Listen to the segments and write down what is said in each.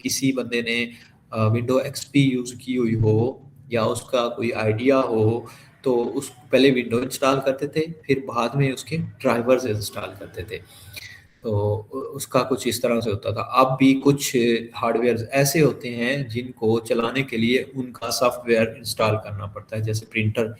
किसी बंदे ने विंडो एक्सपी यूज़ की हुई हो या उसका कोई आइडिया हो, तो उस पहले विंडो इंस्टॉल करते थे, फिर बाद में उसके ड्राइवर्स इंस्टॉल करते थे। तो उसका कुछ इस तरह से होता था। अब भी कुछ हार्डवेयर ऐसे होते हैं जिनको चलाने के लिए उनका सॉफ्टवेयर इंस्टॉल करना पड़ता है। जैसे प्रिंटर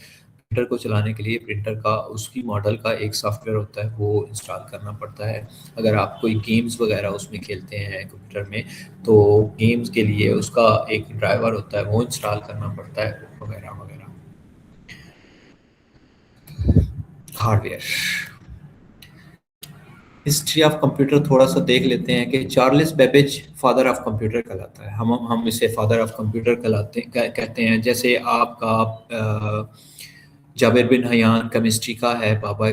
को चलाने के लिए प्रिंटर का उसकी मॉडल का एक सॉफ्टवेयर होता है, वो इंस्टॉल करना पड़ता है। अगर आप कोई गेम्स वगैरह उसमें खेलते हैं कंप्यूटर में, तो गेम्स के लिए उसका एक ड्राइवर होता है, वो इंस्टॉल करना पड़ता है, वगैरह वगैरह। हार्डवेयर हिस्ट्री ऑफ कंप्यूटर थोड़ा सा देख लेते हैं कि Charles Babbage father of computer कहलाता है। हम इसे फादर ऑफ कंप्यूटर कहते हैं। जैसे आपका जाबिर बिन हयान केमिस्ट्री का है, बाबा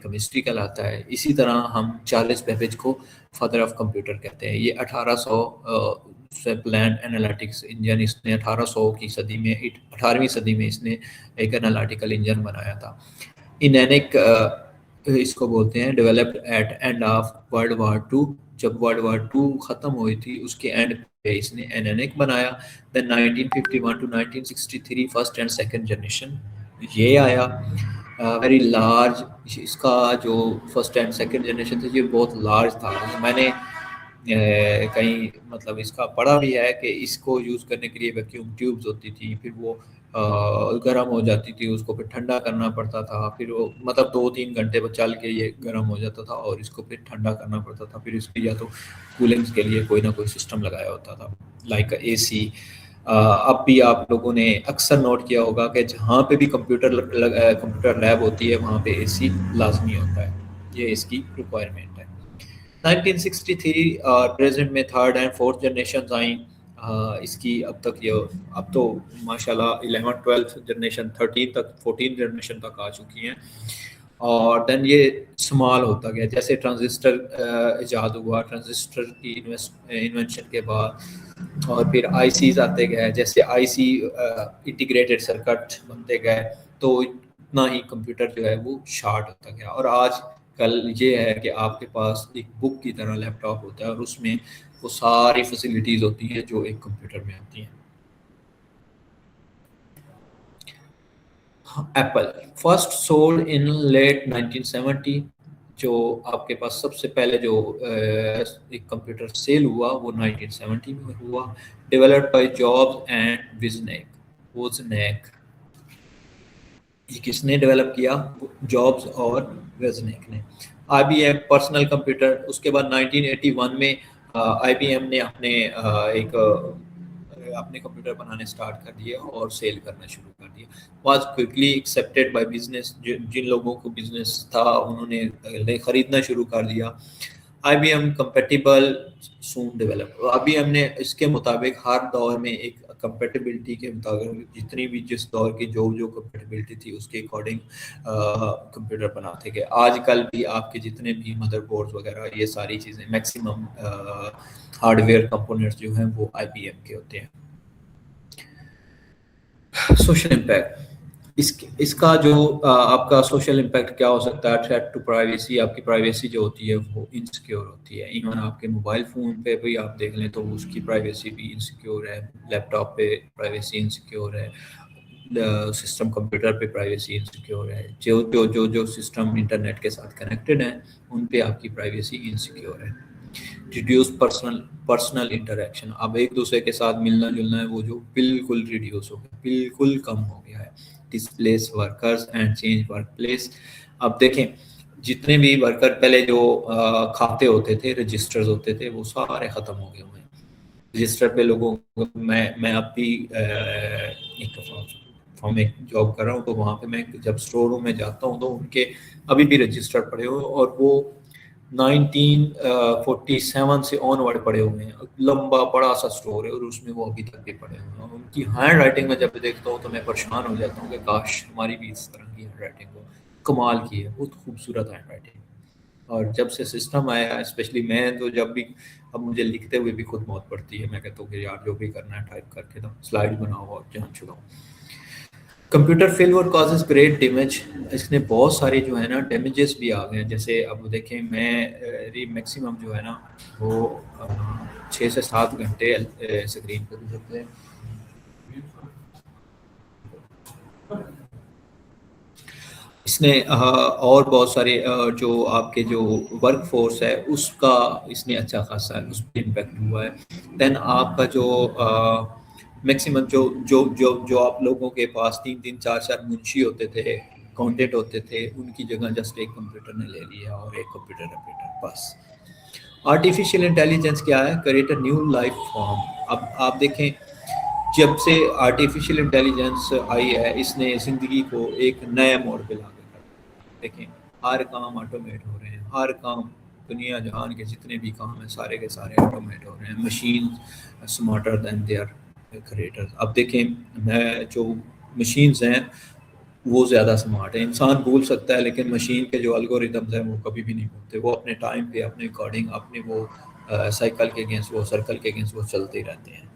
केमिस्ट्री कहलाता है। इसी तरह हम चार्ल्स बेबेज को फादर ऑफ कंप्यूटर कहते हैं। ये 1800 से प्लान एनालिटिक्स इंजन इसने 1800 की सदी में 18वीं सदी में इसने एक एनालिटिकल इंजन बनाया था। इनैनिक इसको बोलते हैं, developed at end of world war two. जब वर्ल्ड वार टू ख़त्म हुई थी उसके एंड पे इसने एनएनएक बनाया। Then 1951 to 1963 first and second generation ये आया। वेरी लार्ज इसका जो फर्स्ट एंड सेकंड जनरेशन था ये बहुत लार्ज था। मैंने कहीं मतलब इसका पढ़ा भी है कि इसको यूज़ करने के लिए वैक्यूम ट्यूब्स होती थी, फिर वो गर्म हो जाती थी, उसको फिर ठंडा करना पड़ता था, फिर वो मतलब 2-3 घंटे चल के ये गर्म हो जाता था और इसको फिर ठंडा करना पड़ता था। फिर इसकी या तो कूलिंग्स के लिए कोई ना कोई सिस्टम लगाया होता था, लाइक एसी। अब भी आप लोगों ने अक्सर नोट किया होगा कि जहाँ पे भी कंप्यूटर लैब होती है वहाँ पे एसी लाजमी होता है, ये इसकी रिक्वायरमेंट है। 1963 प्रेजेंट में थर्ड एंड फोर्थ जनरेशन आई। इसकी अब तक ये अब तो माशाल्लाह 11 12 जनरेशन 13 तक 14 जनरेशन तक आ चुकी हैं। और देन ये स्मॉल होता गया जैसे ट्रांजिस्टर इजाद हुआ, ट्रांजिस्टर की इन्वेंशन के बाद, और फिर आईसीज आते गए, जैसे आईसी इंटीग्रेटेड सर्किट बनते गए, तो इतना ही कंप्यूटर जो है वो शार्ट होता गया। और आज कल ये है कि आपके पास एक बुक की तरह लैपटॉप होता है और उसमें वो सारी फैसिलिटीज़ होती हैं जो एक कंप्यूटर में आती हैं। Apple first sold in late 1970। जो आपके पास सबसे पहले जो एक कंप्यूटर सेल हुआ वो 1970 में हुआ। Developed by Jobs and Wozniak. ये किसने डेवलप किया? जॉब्स और वेजनेक ने। आईबीएम पर्सनल कंप्यूटर, उसके बाद 1981 में आईबीएम ने अपने कंप्यूटर बनाने स्टार्ट कर दिए और सेल करना शुरू कर दिया। Was quickly accepted by business. जिन लोगों को बिजनेस था उन्होंने खरीदना शुरू कर दिया। IBM compatible soon develop. आईबीएम ने इसके मुताबिक हर दौर में एक कंपेटिबिलिटी के मुताबिक जितनी भी जिस दौर की जो जो कंपेटिबिलिटी थी उसके अकॉर्डिंग कंप्यूटर बनाते गए। आजकल भी आपके जितने भी मदरबोर्ड्स वगैरह ये सारी चीज़ें मैक्सिमम हार्डवेयर कंपोनेंट्स जो हैं वो आईबीएम के होते हैं। सोशल इम्पैक्ट इसका जो आपका सोशल इम्पैक्ट क्या हो सकता है? थ्रेट टू प्राइवेसी, आपकी प्राइवेसी जो होती है वो इनसिक्योर होती है। इवन आपके मोबाइल फ़ोन पे भी आप देख लें तो उसकी प्राइवेसी भी इनसिक्योर है। लैपटॉप पे प्राइवेसी इनसिक्योर है। सिस्टम कंप्यूटर पे प्राइवेसी इनसिक्योर है। जो सिस्टम इंटरनेट के साथ कनेक्टेड हैं उन पे आपकी प्राइवेसी इनसिक्योर है। Reduce personal interaction. अब एक दूसरे के साथ मिलना जुलना है वो जो बिल्कुल रिड्यूस हो गया, बिल्कुल कम हो गया है। Displace workers and change work place. अब देखें जितने भी वर्कर पहले जो खाते होते थे, रजिस्टर्स होते थे, वो सारे ख़त्म हो गए हुए हैं। रजिस्टर पे लोगों को मैं अब भी एक फॉर्म में जॉब कर रहा हूँ, तो वहाँ पे मैं जब स्टोर रूम में जाता हूँ तो उनके अभी भी रजिस्टर पड़े हुए और वो 1947 से ऑनवर्ड पड़े हुए हैं। लंबा बड़ा सा स्टोर है और उसमें वो अभी तक भी पड़े हुए हैं। उनकी हैंड राइटिंग में जब देखता हूँ तो मैं परेशान हो जाता हूँ कि काश हमारी भी इस तरह की हैंड राइटिंग हो। कमाल की है, बहुत खूबसूरत हैंड राइटिंग। और जब से सिस्टम आया स्पेशली मैं तो जब भी अब मुझे लिखते हुए भी खुद मौत पड़ती है। मैं कहता हूँ कि यार जो भी करना है टाइप करके दो, स्लाइड बनाओ और जान छुड़ाओ। कंप्यूटर फेल और कॉजेज ग्रेट डैमेज, इसने बहुत सारे जो है ना डैमेजेस भी आ गए हैं। जैसे अब देखें मैं मैक्सिमम जो है ना वो 6 से 7 घंटे स्क्रीन पर गुजरते हैं। इसने और बहुत सारे जो आपके जो वर्क फोर्स है उसका इसने अच्छा खासा उस पर इम्पेक्ट हुआ है। देन आपका जो मैक्सिमम जो आप लोगों के पास 3 3 4 4 मुंशी होते थे, अकाउंटेंट होते थे, उनकी जगह जस्ट एक कंप्यूटर ने ले लिया और एक कंप्यूटर ऑपरेटर बस। आर्टिफिशियल इंटेलिजेंस क्या है? Create a new life form. अब आप देखें, जब से आर्टिफिशियल इंटेलिजेंस आई है इसने ज़िंदगी को एक नए मोड़ पे ला के रखा है। देखें, हर काम ऑटोमेट हो रहे हैं, हर काम, दुनिया जहान के जितने भी काम हैं सारे के सारे ऑटोमेट हो रहे हैं। Machine smarter than their creators. अब देखें, मैं जो मशीन्स हैं वो ज़्यादा स्मार्ट है। इंसान भूल सकता है लेकिन मशीन के जो एल्गोरिदम्स हैं वो कभी भी नहीं भूलते। वो अपने टाइम पे अपने अकॉर्डिंग अपने वो साइकिल के अगेंस्ट, वो सर्कल के अगेंस्ट वो चलते ही रहते हैं।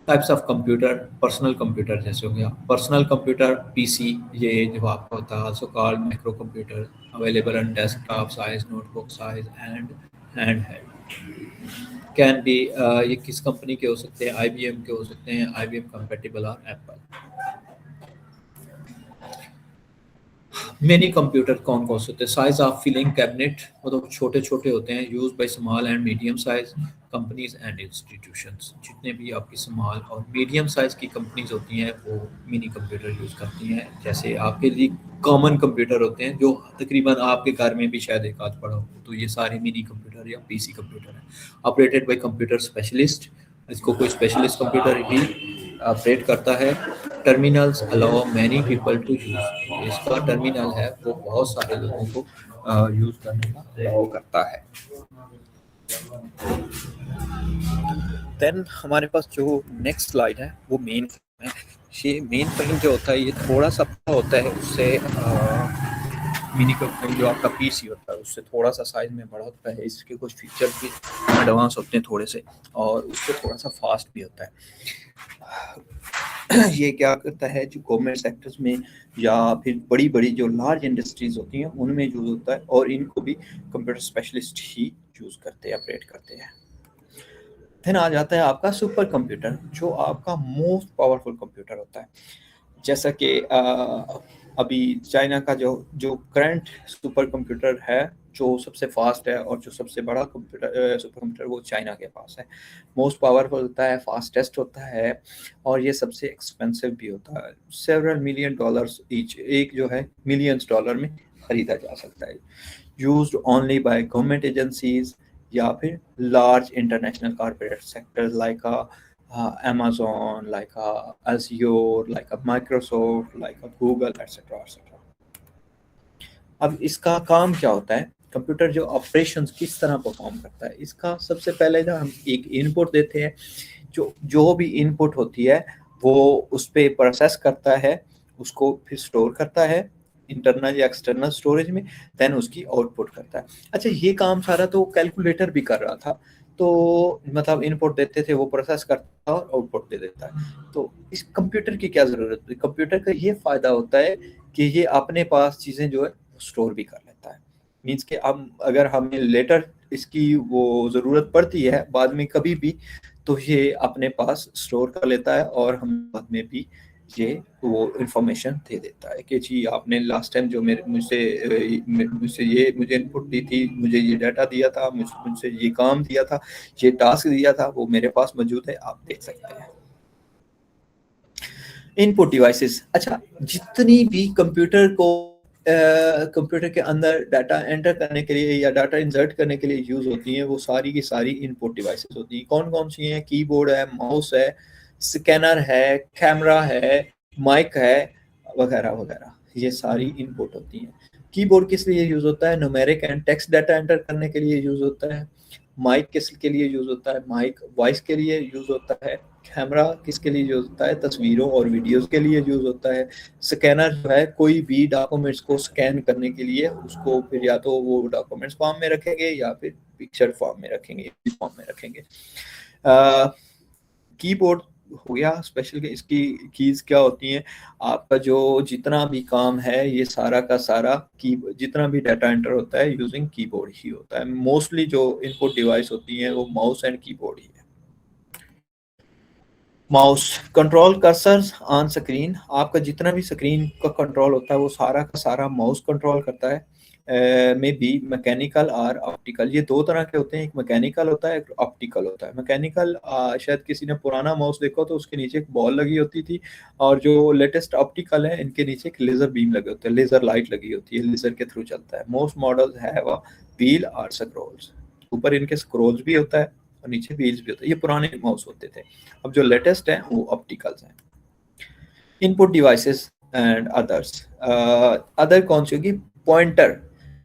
Types of computer, personal computer जैसे हो गया पर्सनल कंप्यूटर पीसी, ये जो आपका होता है also called micro computer, available on desktop size, notebook size and hand held. Can be, ये किस कंपनी के हो सकते हैं? आईबीएम के हो सकते हैं, आईबीएम कंपेटिबल और एप्पल। मेनी कंप्यूटर कौन कौन से होते हैं? साइज ऑफ फिलिंग कैबिनेट, मतलब छोटे छोटे होते हैं, use by small and medium size companies and institutions. जितने भी आपकी स्मॉल और मीडियम साइज की कंपनीज होती हैं वो मिनी कंप्यूटर यूज करती हैं। जैसे आपके लिए कॉमन कंप्यूटर होते हैं जो तकरीबन आपके घर में भी शायद एक आध पड़ा हो, तो ये सारे मिनी कंप्यूटर या पीसी कंप्यूटर हैं। ऑपरेटेड बाय कंप्यूटर स्पेशलिस्ट, इसको कोई स्पेशलिस्ट कंप्यूटर ही ऑपरेट करता है। Terminals allow many people to use, इसका टर्मिनल है वो बहुत सारे लोगों को यूज करने का अलाउ करता है। देन हमारे पास जो नेक्स्ट स्लाइड है वो मेन है। ये मेन फ्रेम जो होता है ये थोड़ा सा होता है उससे मिनी कंप्यूटर जो आपका पीसी होता है उससे थोड़ा सा साइज में बड़ा होता है। इसके कुछ फीचर भी एडवांस होते हैं थोड़े से, और उससे थोड़ा सा फास्ट भी होता है। ये क्या करता है, जो गवर्नमेंट सेक्टर्स में या फिर बड़ी बड़ी जो लार्ज इंडस्ट्रीज होती हैं उनमें यूज होता है, और इनको भी कंप्यूटर स्पेशलिस्ट ही यूज करते हैं, ऑपरेट करते हैं। फिर आ जाता है आपका सुपर कंप्यूटर, जो आपका मोस्ट पावरफुल कंप्यूटर होता है। जैसा कि अभी चाइना का जो जो करंट सुपर कंप्यूटर है, जो सबसे फास्ट है और जो सबसे बड़ा कंप्यूटर सुपर कंप्यूटर, वो चाइना के पास है। मोस्ट पावरफुल होता है, फास्टेस्ट होता है, और ये सबसे एक्सपेंसिव भी होता है। सेवरल मिलियन डॉलर्स ईच, एक जो है मिलियंस डॉलर में खरीदा जा सकता है। Used only by government agencies या फिर large international corporate sectors like Amazon, like Azure, like Microsoft, like Google, etc. etc. अब इसका काम क्या होता है? कंप्यूटर जो ऑपरेशंस किस तरह परफॉर्म करता है, इसका सबसे पहले ना हम एक इनपुट देते हैं। जो जो भी इनपुट होती है वो उस पर प्रोसेस करता है, उसको फिर स्टोर करता है इंटरनल या एक्सटर्नल स्टोरेज में, देन उसकी आउटपुट करता है। अच्छा, ये काम सारा तो कैलकुलेटर भी कर रहा था। तो मतलब इनपुट देते थे, वो प्रोसेस करता है और आउटपुट दे देता है। तो इस कंप्यूटर की क्या ज़रूरत है? कंप्यूटर का ये फ़ायदा होता है कि ये अपने पास चीज़ें जो है स्टोर भी कर लेता है। मीन्स कि हम अगर हमें लेटर इसकी वो ज़रूरत पड़ती है बाद में कभी भी, तो ये अपने पास स्टोर कर लेता है और हम बाद में भी ये वो इंफॉर्मेशन दे देता है कि जी आपने लास्ट टाइम जो मेरे मुझसे ये मुझे इनपुट दी थी, मुझे ये डाटा दिया था, मुझसे ये काम दिया था, ये टास्क दिया था, वो मेरे पास मौजूद है, आप देख सकते हैं। इनपुट डिवाइसेस, अच्छा, जितनी भी कंप्यूटर के अंदर डाटा एंटर करने के लिए या डाटा इंसर्ट करने के लिए यूज होती हैं, वो सारी की सारी इनपुट डिवाइसेस होती हैं। कौन कौन सी हैं? कीबोर्ड है, माउस है, स्कैनर है, कैमरा है, माइक है, वगैरह वगैरह, ये सारी इनपुट होती हैं। कीबोर्ड किस लिए यूज होता है? Numeric and text data enter करने के लिए यूज होता है। माइक किसके लिए यूज होता है? माइक वॉइस के लिए यूज होता है। कैमरा किसके लिए यूज होता है? तस्वीरों और वीडियोस के लिए यूज होता है। स्कैनर जो है कोई भी डॉक्यूमेंट्स को स्कैन करने के लिए, उसको फिर या तो वो डॉक्यूमेंट्स फॉर्म में रखेंगे या फिर पिक्चर फॉर्म में रखेंगे, फॉर्म में रखेंगे। कीबोर्ड हो गया स्पेशल की इसकी कीज़ क्या होती हैं, आपका जो जितना भी काम है ये सारा का सारा की जितना भी डाटा एंटर होता है यूजिंग कीबोर्ड ही होता है। मोस्टली जो इनपुट डिवाइस होती हैं वो माउस एंड कीबोर्ड ही है। Mouse control cursor on screen, आपका जितना भी स्क्रीन का कंट्रोल होता है वो सारा का सारा माउस कंट्रोल करता है। में बी मैकेनिकल और ऑप्टिकल, ये दो तरह के होते हैं, एक मैकेनिकल होता है एक ऑप्टिकल होता है। मैकेनिकल शायद किसी ने पुराना माउस देखो तो उसके नीचे एक बॉल लगी होती थी, और जो लेटेस्ट ऑप्टिकल है इनके नीचे एक लेजर बीम लगे होते हैं, लेजर लाइट लगी होती है, लेजर के थ्रू चलता है। मोस्ट मॉडल्स है वो व्हील और स्क्रोल्स, ऊपर इनके स्क्रोल्स भी होता है और नीचे व्हील्स भी होता है, ये पुराने माउस होते थे। अब जो लेटेस्ट है वो ऑप्टिकल्स हैं। Input devices and others, other कौन सी होगी, pointer,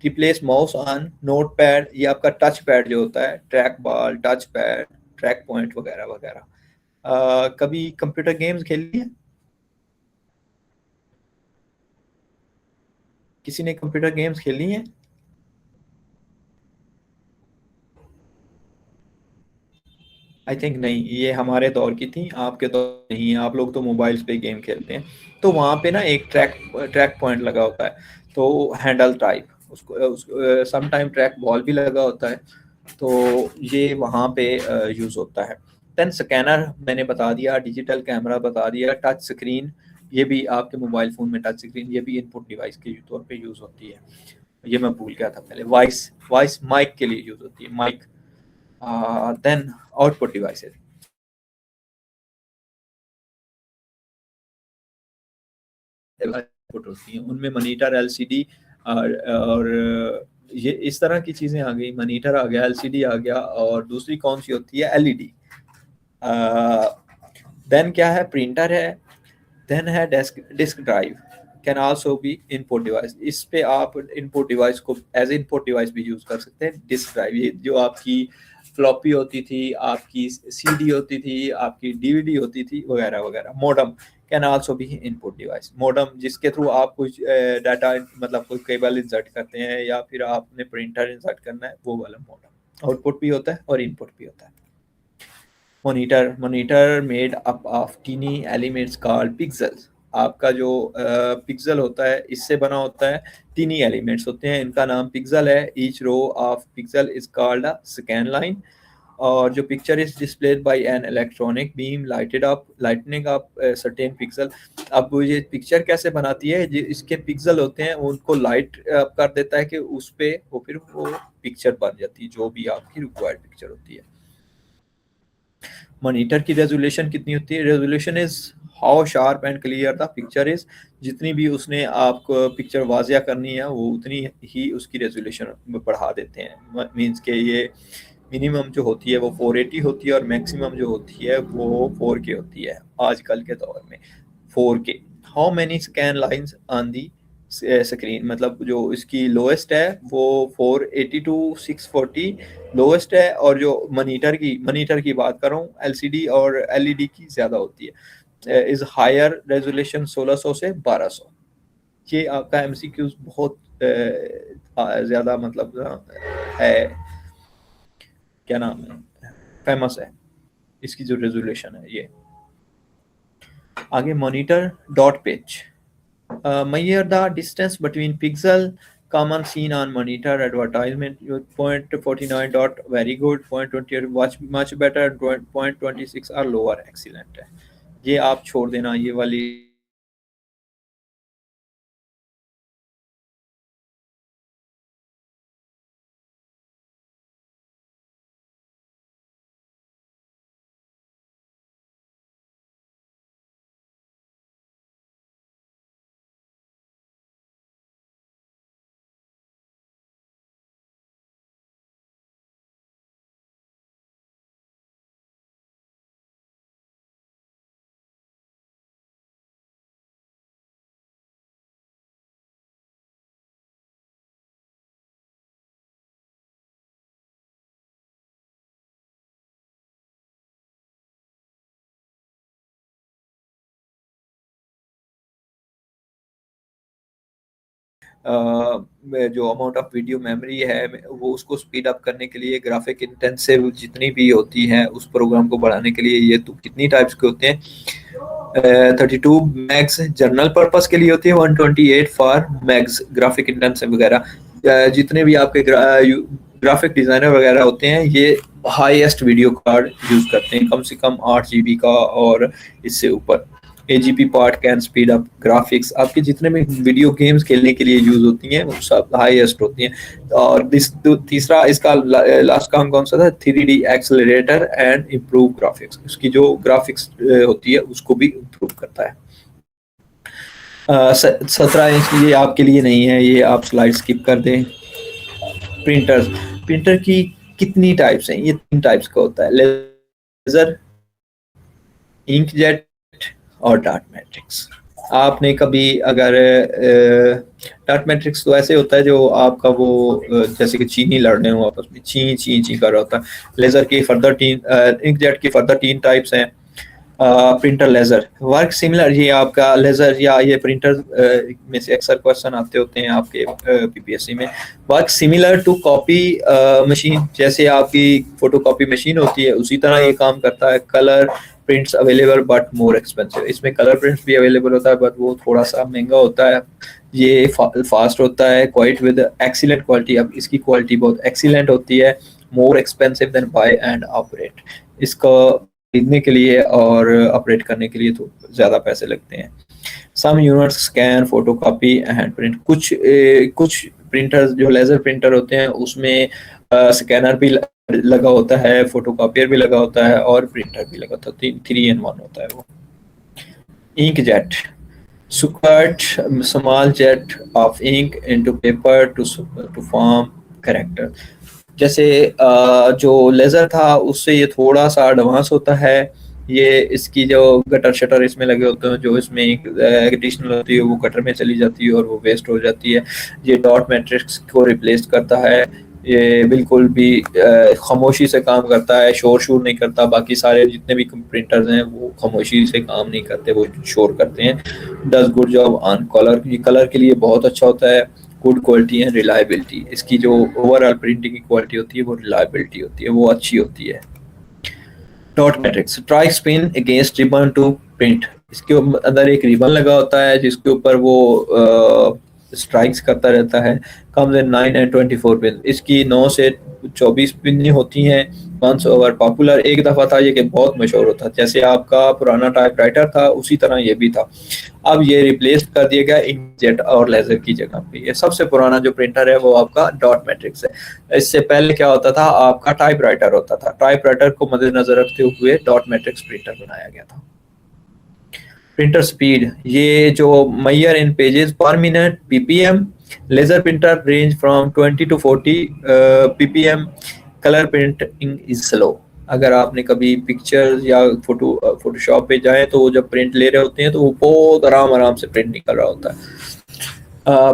replace mouse on note pad, ये आपका टच पैड जो होता है, track ball, touch pad, track point वगैरह वगैरह। कभी कंप्यूटर गेम्स खेली है, किसी ने कंप्यूटर गेम्स खेली हैं? आई थिंक नहीं, ये हमारे दौर की थी, आपके दौर नहीं है, आप लोग तो मोबाइल्स पे गेम खेलते हैं। तो वहाँ पे ना एक ट्रैक ट्रैक पॉइंट लगा होता है, तो हैंडल टाइप उसको सम टाइम ट्रैक बॉल भी लगा होता है, तो ये वहाँ पे यूज़ होता है। देन स्कैनर मैंने बता दिया, डिजिटल कैमरा बता दिया, टच स्क्रीन, ये भी आपके मोबाइल फ़ोन में टच स्क्रीन, ये भी इनपुट डिवाइस के तौर पे यूज़ होती है। ये मैं भूल गया था पहले, वॉइस वॉइस माइक के लिए यूज़ होती है, mic. Then output devices, output होती हैं उनमें मॉनिटर, एलसीडी और ये इस तरह की चीज़ें आ गई, मॉनिटर आ गया, एलसीडी आ गया, और दूसरी कौन सी होती है, एलईडी। देन क्या है, प्रिंटर है, देन है desk disk drive, can also be input device, इस पे आप इनपुट डिवाइस को एज इनपुट डिवाइस भी यूज कर सकते हैं। डिस्क ड्राइव, ये जो आपकी फ्लॉपी होती थी, आपकी सीडी होती थी, आपकी डीवीडी होती थी वगैरह वगैरह। Modem can also be input device, modem जिसके थ्रू आप कुछ डाटा मतलब कोई केबल इंसर्ट करते हैं या फिर आपने प्रिंटर इंसर्ट करना है, वो वाला मॉडम। आउटपुट भी होता है और इनपुट भी होता है। Monitor made up of tiny elements called pixels, आपका जो पिक्सल होता है इससे बना होता है, टीनी एलिमेंट्स होते हैं, इनका नाम पिक्सल है। Each row of pixel is called a scan line, और जो picture is displayed by an electronic beam lightning up certain pixel. अब ये पिक्चर कैसे बनाती है, इसके पिक्सल होते हैं उनको लाइट कर देता है कि उस पे वो फिर वो पिक्चर बन जाती है, जो भी आपकी रिक्वायर्ड पिक्चर होती है। मॉनिटर की रेजोल्यूशन कितनी होती है, resolution is how sharp and clear the picture is, जितनी भी उसने आपको पिक्चर वाजिया करनी है वो उतनी ही उसकी रेजोल्यूशन बढ़ा देते हैं। मींस के ये मिनिमम जो होती है वो 480 होती है और मैक्सिमम जो होती है वो 4K होती है आजकल के दौर में। 4K, how many scan lines on the screen, मतलब जो इसकी लोएस्ट है वो 480 टू 640 लोएस्ट है, और जो मॉनिटर की बात कर रहा हूँ, एलसीडी और एलईडी की ज़्यादा होती है, इज़ हायर रेजोल्यूशन 1600 से 1200। ये आपका एमसीक्यूज बहुत ज़्यादा मतलब है, क्या नाम है, फेमस है इसकी जो रेजोल्यूशन है ये। आगे monitor dot pitch, measure the distance between pixel, common seen on monitor advertisement, 0.49 dot very good, 0.28 much better, 0.26 are lower excellent है। ये आप छोड़ देना ये वाली जो अमाउंट ऑफ वीडियो मेमोरी है वो उसको स्पीड अप करने के लिए, ग्राफिक इंटेंसिव जितनी भी होती हैं उस प्रोग्राम को बढ़ाने के लिए ये तो कितनी टाइप्स के होते हैं, 32 मैक्स जनरल पर्पस के लिए होती है, 128 फॉर मैक्स ग्राफिक इंटेंसिव वगैरह। जितने भी आपके ग्राफिक डिजाइनर वगैरह होते हैं ये हाईएस्ट वीडियो कार्ड यूज करते हैं, कम से कम 8 GB का और इससे ऊपर। AGP part can speed up graphics, आपके जितने भी वीडियो गेम्स खेलने के लिए यूज होती हैं वो सब हाईएस्ट होती हैं। और तीसरा इसका लास्ट काम कौन सा था, 3D accelerator and improve graphics, उसकी जो ग्राफिक्स होती है उसको भी इम्प्रूव करता है। 17 इंच ये आपके लिए नहीं है, ये आप स्लाइड स्किप कर दें। प्रिंटर की कितनी टाइप्स हैं, ये 3 टाइप्स का होता है, लेजर, इंकजेट और डार्ट मैट्रिक्स। आपने कभी अगर डार्ट मैट्रिक्स तो ऐसे होता है जो आपका वो जैसे कि चीनी लड़ रहे हो आपस में, ची ची ची कर रहा होता है। लेजर की फर्दर 3, इंकजेट की फर्दर 3 टाइप्स हैं। प्रिंटर लेजर वर्क सिमिलर, ये आपका लेजर या ये प्रिंटर में से अक्सर क्वेश्चन आते होते हैं आपके PPSC में। Work similar to copy machine, जैसे आपकी फोटो कॉपी मशीन होती है उसी तरह ये काम करता है। Colour prints available but more expensive, इसमें कलर प्रिंट्स भी अवेलेबल होता है बट वो थोड़ा सा महंगा होता है। ये फास्ट होता है, क्वाइट विद एक्सीलेंट क्वालिटी, अब इसकी क्वालिटी बहुत एक्सीलेंट होती है। More expensive than buy and operate, इसको खरीदने के लिए और ऑपरेट करने के लिए तो ज़्यादा पैसे लगते हैं। Some units scan photo copy and print, कुछ प्रिंटर्स जो लेजर प्रिंटर होते हैं उसमें स्कैनर भी लगा होता है, फोटो कॉपियर भी लगा होता है और प्रिंटर भी लगा होता है, 3 in 1 होता है वो। Ink jet squirt small jet of ink into paper to form character, जैसे जो लेजर था उससे ये थोड़ा सा एडवांस होता है। ये इसकी जो गटर शटर इसमें लगे होते हैं, जो इसमें एडिशनल होती है वो गटर में चली जाती है और वो वेस्ट हो जाती है। ये डॉट मैट्रिक्स को रिप्लेस करता है, ये बिल्कुल भी खामोशी से काम करता है, शोर शोर नहीं करता। बाकी सारे जितने भी प्रिंटर्स हैं वो खामोशी से काम नहीं करते, वो शोर करते हैं। Does good job on colour, ये कलर के लिए बहुत अच्छा होता है। गुड क्वालिटी एंड रिलायबिलिटी, इसकी जो ओवरऑल प्रिंटिंग की क्वालिटी होती है वो रिलायबिलिटी होती है, वो अच्छी होती है। Dot matrix strike spin against ribbon to print, इसके अंदर एक रिबन लगा होता है जिसके ऊपर वो स्ट्राइक्स करता रहता है। कम्स इन 9 and 24 पिन, इसकी 9 से 24 पिन होती हैं। वंस ओवर पॉपुलर, एक दफ़ा था ये कि बहुत मशहूर होता, जैसे आपका पुराना टाइपराइटर था उसी तरह ये भी था। अब ये रिप्लेस कर दिया गया इंकजेट और लेजर की जगह पे। ये सबसे पुराना जो प्रिंटर है वो आपका डॉट मैट्रिक्स है। इससे पहले क्या होता था, आपका टाइपराइटर होता था, टाइपराइटर को मद्देनजर रखते हुए डॉट मैट्रिक्स प्रिंटर बनाया गया था। प्रिंटर स्पीड, ये जो measure in pages per minute PPM, laser printer range from 20 to 40 PPM, colour printing is slow. अगर आपने कभी पिक्चर या फोटोशॉप पे जाए तो वो जब प्रिंट ले रहे होते हैं तो वो बहुत आराम से प्रिंट निकल रहा होता है।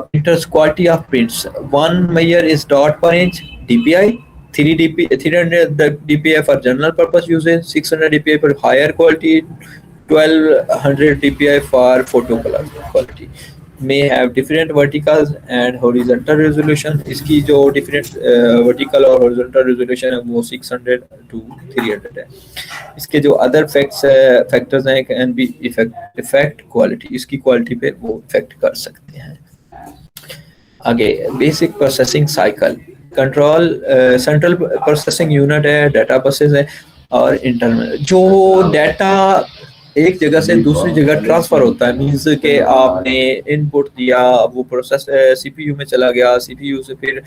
Printers quality of prints, 1 measure is dot per inch DPI, 300 DPI for general purpose usage, 600 DPI for higher quality, 1200 DPI for photo color quality. May have different verticals and horizontal resolution, इसकी जो different vertical और horizontal resolution है वो 600 to 300 है। इसके जो other factors हैं can be affect quality, इसकी quality पे वो affect कर सकते हैं। आगे basic processing cycle, control central processing unit है, डाटा बसेस है और इंटरनल। जो डाटा एक जगह से दूसरी जगह ट्रांसफर होता है, मीन्स के आपने इनपुट दिया, वो प्रोसेस CPU में चला गया, CPU से फिर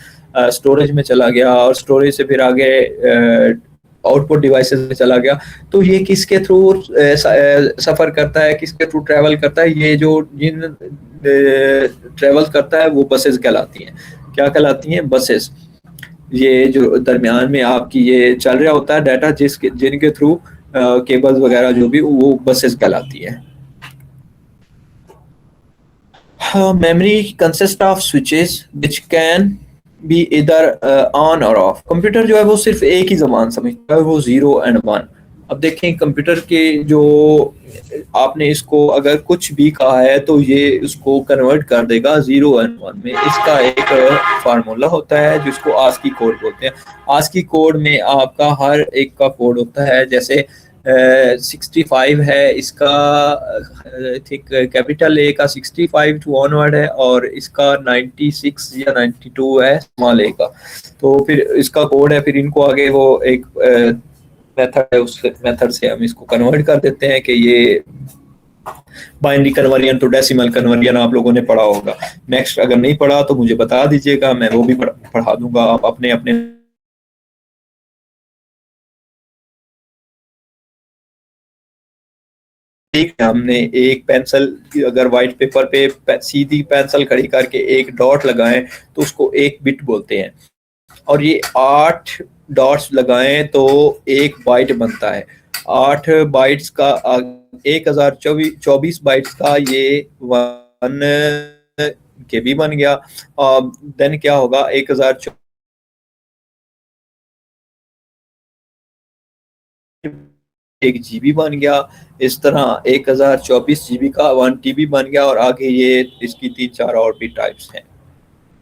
स्टोरेज में चला गया और स्टोरेज से फिर आगे आउटपुट डिवाइसेस में चला गया। तो ये किसके थ्रू सफ़र करता है, किसके थ्रू ट्रैवल करता है, ये जो जिन ट्रैवल करता है वो बसेस कहलाती हैं। क्या कहलाती हैं? बसेस। ये जो दरमियान में आपकी ये चल रहा होता है डाटा, जिनके थ्रू केबल्स वगैरह जो भी, वो बसेस कहलाती है। Memory consist of switches which can be इधर ऑन और ऑफ। कंप्यूटर जो है वो सिर्फ एक ही ज़बान समझता है, वो 0 and 1। अब देखें कंप्यूटर के जो आपने इसको अगर कुछ भी कहा है तो ये उसको कन्वर्ट कर देगा 0 एंड 1 में। इसका एक फार्मूला होता है जिसको आस्की कोड बोलते हैं। आस्की कोड में आपका हर एक का कोड होता है, जैसे 65 है इसका, ठीक कैपिटल ए का 65 टू ऑनवर्ड है, और इसका 96 या 92 है स्मॉल ए का। तो फिर इसका कोड है, फिर इनको आगे वो एक मेथड है, उस मेथड से हम इसको कन्वर्ट कर देते हैं कि ये binary conversion to decimal conversion आप लोगों ने पढ़ा होगा। नेक्स्ट अगर नहीं पढ़ा तो मुझे बता दीजिएगा, मैं वो भी पढ़ा दूंगा। आप अपने अपने ठीक है, हमने एक पेंसिल अगर व्हाइट पेपर पे सीधी पेंसिल खड़ी करके एक डॉट लगाएं तो उसको एक बिट बोलते हैं, और ये 8 डॉट्स लगाएं तो एक बाइट बनता है। 8 बाइट्स का 1024 बाइट्स का ये 1 KB बन गया। देन क्या होगा, 1024 1 GB बन गया। इस तरह 1024 GB का 1 TB बन गया, और आगे ये इसकी 3-4 और भी टाइप्स हैं,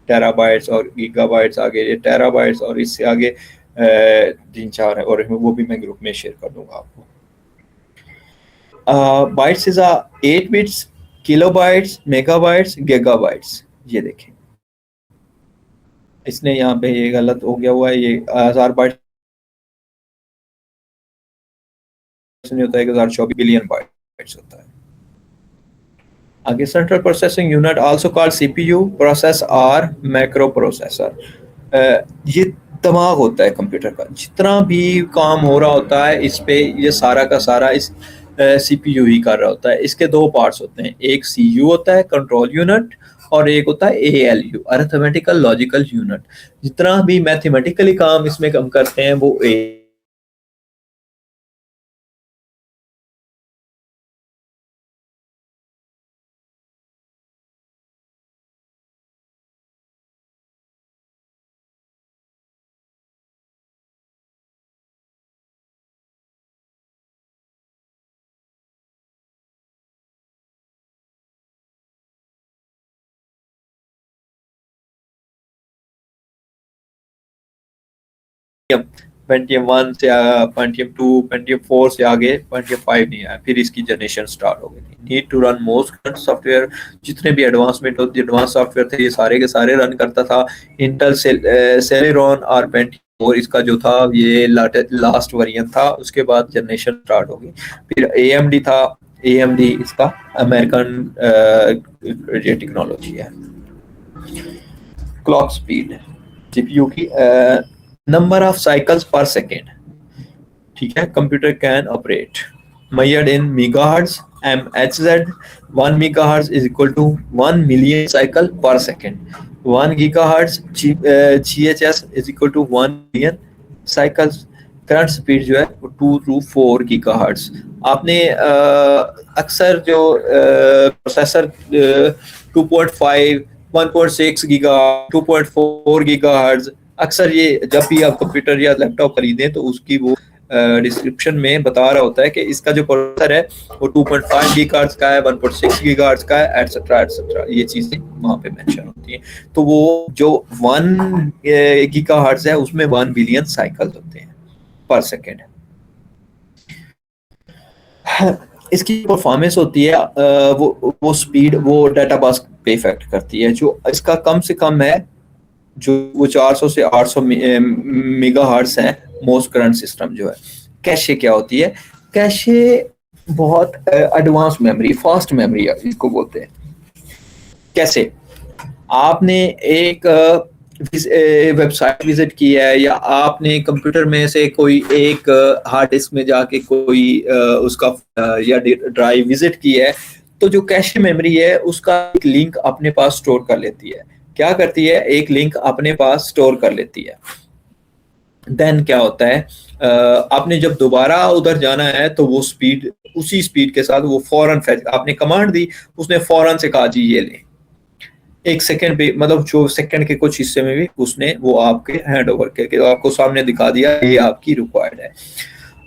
टेराबाइट्स और गीगाबाइट्स, आगे ये टेराबाइट्स, और इससे आगे 3-4 है, और वो भी मैं ग्रुप में शेयर कर दूंगा आपको। Bytes is 8 bits, kilobytes, megabytes, gigabytes. ये देखें, इसने यहाँ पे ये गलत हो गया हुआ है, ये 1000 बाइट्स नहीं होता है, 1024 बिलियन बाइट्स होता है। आगे central processing unit also called CPU, process or macro processor. ये दिमाग होता है कंप्यूटर का, जितना भी काम हो रहा होता है इस पे ये सारा का सारा इस सीपीयू ही कर रहा होता है। इसके 2 पार्ट्स होते हैं, एक सीयू होता है कंट्रोल यूनिट, और एक होता है एएलयू अरिथमेटिकल लॉजिकल यूनिट। जितना भी मैथमेटिकली काम इसमें हम करते हैं वो पेंटियम 1 से पेंटियम 2, पेंटियम 4 से आगे पेंटियम 5 नहीं आया, फिर इसकी जनरेशन स्टार्ट हो गई थी। Need to run most software, जितने भी एडवांसमेंट होती एडवांस सॉफ्टवेयर थे ये सारे के सारे रन करता था। इंटेल सेलेरॉन और पेंटियम, और इसका जो था ये लास्ट वेरिएंट था, उसके बाद जनरेशन स्टार्ट हो गई। फिर AMD था, AMD इसका अमेरिकन ये टेक्नोलॉजी है। क्लॉक स्पीड सीपीयू की नंबर ऑफ साइकिल्स पर सेकेंड, ठीक है, computer can operate measured in megahertz MHz। 1 megahertz is equal to 1 million cycle per second। 1 gigahertz GHz is equal to 1 million cycles। Current speed जो है वो 2 to 4 gigahertz. आपने अक्सर जो प्रोसेसर 2.5 1.6 गीगा 2.4 गीगाहर्ट्ज, अक्सर ये जब भी आप कंप्यूटर या लैपटॉप खरीदें तो उसकी वो डिस्क्रिप्शन में बता रहा होता है कि इसका जो प्रोसेसर है वो 2.5 गीगाहर्ट्ज का है, 1.6 गीगाहर्ट्ज का है, एटसेट्रा एटसेट्रा, ये चीजें वहां पे मेंशन होती हैं। तो वो जो 1 गीगाहर्ट्ज है उसमें 1 बिलियन साइकिल होते हैं पर सेकेंड। इसकी परफॉर्मेंस होती है वो स्पीड वो डाटा बस पे इफेक्ट करती है। जो इसका कम से कम है जो वो 400 से 800 मेगाहर्ट्ज है मोस्ट करंट सिस्टम जो है। कैशे क्या होती है? कैशे बहुत एडवांस मेमोरी, फास्ट मेमोरी इसको बोलते हैं। कैसे? आपने एक वेबसाइट विजिट की है, या आपने कंप्यूटर में से कोई एक हार्ड डिस्क में जाके कोई उसका या ड्राइव विजिट की है, तो जो कैशे मेमोरी है उसका एक लिंक अपने पास स्टोर कर लेती है। क्या करती है? एक लिंक अपने पास स्टोर कर लेती है। देन क्या होता है, आपने जब दोबारा उधर जाना है तो वो स्पीड, उसी स्पीड के साथ वो फौरन आपने कमांड दी, उसने फौरन से कहा जी ये ले, 1 सेकंड पे, मतलब जो सेकंड के कुछ हिस्से में भी उसने वो आपके हैंड ओवर करके आपको सामने दिखा दिया ये आपकी रिक्वायर्ड है।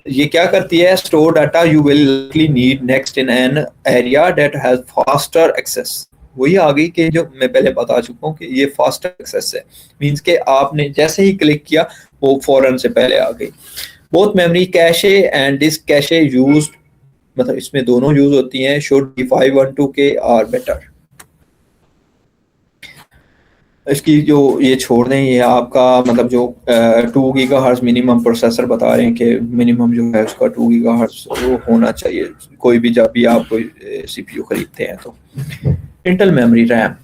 ये क्या करती है, store data you will likely need next in an area that has faster access. वही आ गई कि जो मैं पहले बता चुका हूँ कि ये फास्टर एक्सेस है, मींस के आपने जैसे ही क्लिक किया वो फौरन से पहले आ गई। Both memory cache and disk cache used, मतलब इसमें दोनों यूज होती हैं, शुड बी 512K और बेटर। इसकी जो ये छोड़ दें, ये आपका मतलब जो 2 गीगाहर्ट्ज़ मिनिमम प्रोसेसर बता रहे हैं कि मिनिमम जो है उसका 2 गीगाहर्ट्ज़ वो होना चाहिए कोई भी, जब भी आप कोई सीपीयू खरीदते हैं तो। इंटेल मेमोरी रैम,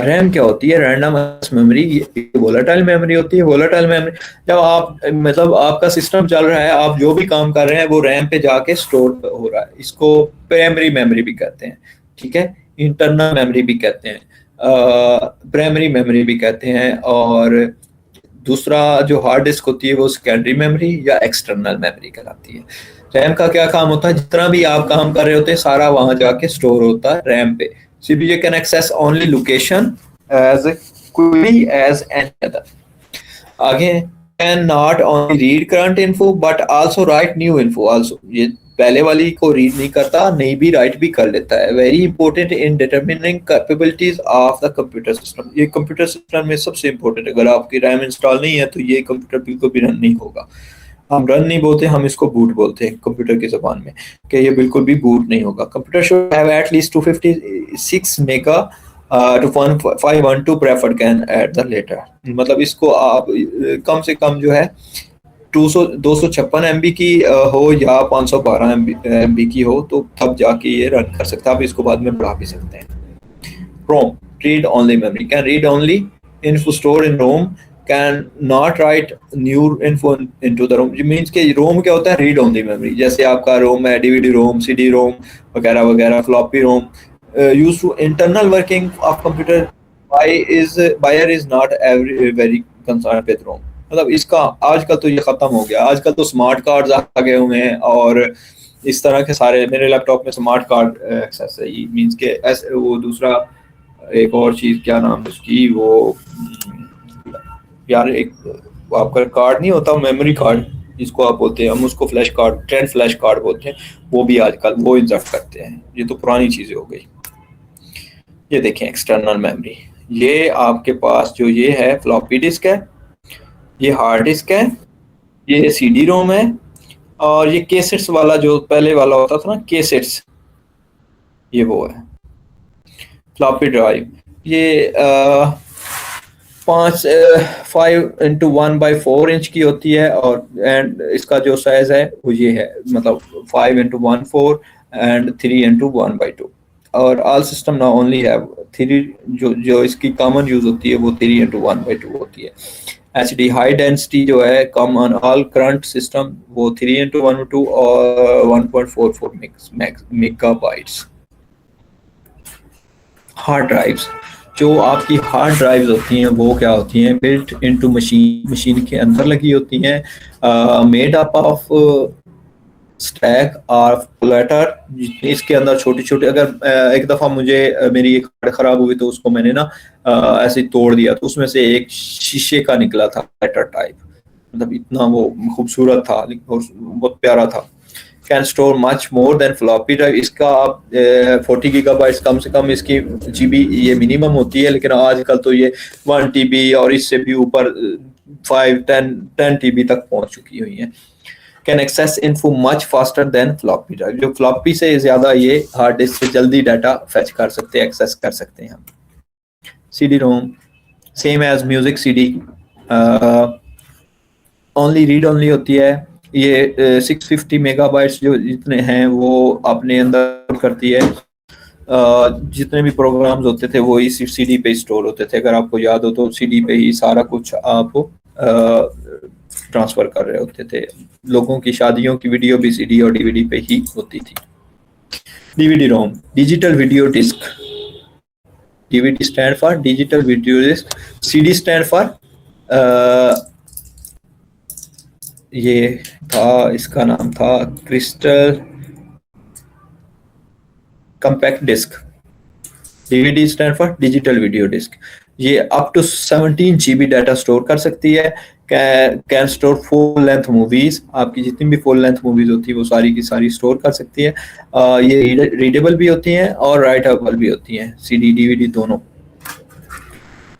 रैम क्या होती है, रैंडम मेमोरी, वोलेटाइल मेमोरी होती है। वोलेटाइल मेमोरी जब आप मतलब आपका सिस्टम चल रहा है, आप जो भी काम कर रहे हैं वो रैम पे जाके स्टोर हो रहा है, इसको प्राइमरी मेमोरी भी कहते हैं, ठीक है, इंटरनल मेमोरी भी कहते हैं, प्राइमरी मेमोरी भी कहते हैं। और दूसरा जो हार्ड डिस्क होती है वो सेकेंडरी मेमोरी या एक्सटर्नल मेमोरी कहलाती है। रैम का क्या काम होता है, जितना भी आप काम कर रहे होते हैं सारा वहां जाके स्टोर होता है रैम पे। CPU can access only location as quickly as any other. आगे can not only read current info but also write new info also. ये पहले वाली को रीड नहीं करता, नई भी राइट भी कर लेता है। Very important in determining capabilities of the computer system. ये कंप्यूटर सिस्टम में सबसे इंपॉर्टेंट है। अगर आपकी रैम इंस्टॉल नहीं है तो ये कंप्यूटर बिल्कुल भी रन नहीं होगा। हम रन नहीं बोलते, हम इसको बूट बोलते हैं कंप्यूटर की जबान में, कि ये बिल्कुल भी बूट नहीं होगा। Computer should have at least 256 mega to 512 preferred can at the latter, मतलब इसको आप कम से कम जो है 256 MB की हो या 512 MB की हो, तो तब जाके ये रन कर सकता है। आप इसको बाद में बढ़ा भी सकते हैं। ROM, read only memory, can read only info store in ROM, can not write new info into the ROM. Means के रोम क्या होता है, रीड ओनली मेमोरी। जैसे आपका रोम है डीवीडी रोम, सीडी रोम वगैरह वगैरह, floppy ROM used to internal working of computer. Buyer is not very concern with ROM. मतलब इसका आजकल तो ये खत्म हो गया, आजकल तो स्मार्ट कार्ड्स आ गए हुए हैं और इस तरह के सारे, मेरे लैपटॉप में स्मार्ट कार्ड एक्सेस है। ये मींस के ऐसे वो दूसरा एक और चीज क्या नाम है उसकी, वो यार एक आपका कार्ड नहीं होता मेमोरी कार्ड जिसको आप बोलते हैं, हम उसको flash card, trend flash card बोलते हैं, वो भी आजकल वो इंसर्ट करते हैं। ये तो पुरानी चीजें हो गई। ये देखें एक्सटर्नल मेमोरी, ये आपके पास जो ये है फ्लॉपी डिस्क है, ये हार्ड डिस्क है, ये सीडी रोम है, और ये केसेट्स वाला जो पहले वाला होता था ना केसेट्स, ये वो है फ्लॉपी ड्राइव। ये 5x1/4 इंच की होती है, और एंड इसका जो साइज है वो ये है, मतलब 5x1/4 एंड 3x1/2। और ऑल सिस्टम ना ओनली है 3, जो इसकी कॉमन यूज होती है वो 3x1/2 होती है। HD हाई डेंसिटी जो है come on all current system, वो 3x1/2 और 1.44 मेगाबाइट्स। हार्ड ड्राइव्स, जो आपकी हार्ड ड्राइव्स होती हैं वो क्या होती हैं, बिल्ट इनटू मशीन के अंदर लगी होती हैं, made up of stack of platter. इसके अंदर छोटी छोटी, अगर एक दफ़ा मुझे मेरी एक कार्ड ख़राब हुई तो उसको मैंने ना ऐसे तोड़ दिया, तो उसमें से एक शीशे का निकला था प्लेटर टाइप, मतलब इतना वो खूबसूरत था और बहुत प्यारा था। Can store much more than floppy drive. इसका आप 40 गीगाबाइट्स कम से कम इसकी GB ये मिनिमम होती है, लेकिन आजकल तो ये 1 TB और इससे भी ऊपर 5-10 TB तक पहुंच चुकी हुई है। Can access info much faster than floppy drive, जो फ्लॉपी से ज़्यादा ये हार्ड डिस्क से जल्दी डाटा फेच कर सकते हैं, एक्सेस कर सकते हैं हम। CD ROM same as music CD, only read only होती है। ये 650 मेगाबाइट्स जो जितने हैं वो अपने अंदर करती है। जितने भी प्रोग्राम्स होते थे वो इसी CD पे स्टोर होते थे। अगर आपको याद हो तो CD पे ही सारा कुछ आप ट्रांसफर कर रहे होते थे। लोगों की शादियों की वीडियो भी CD और DVD पे ही होती थी। DVD ROM, digital video disc. DVD stand for digital video disc, CD stand for ये था, इसका नाम था crystal compact disc. DVD stand for digital video disc. ये up to 17 GB data store कर सकती है। Can store full length movies, आपकी जितनी भी फुल लेंथ मूवीज होती है वो सारी की सारी स्टोर कर सकती है। ये रीडेबल भी होती हैं और राइटेबल भी होती हैं, सीडी डीवीडी दोनों।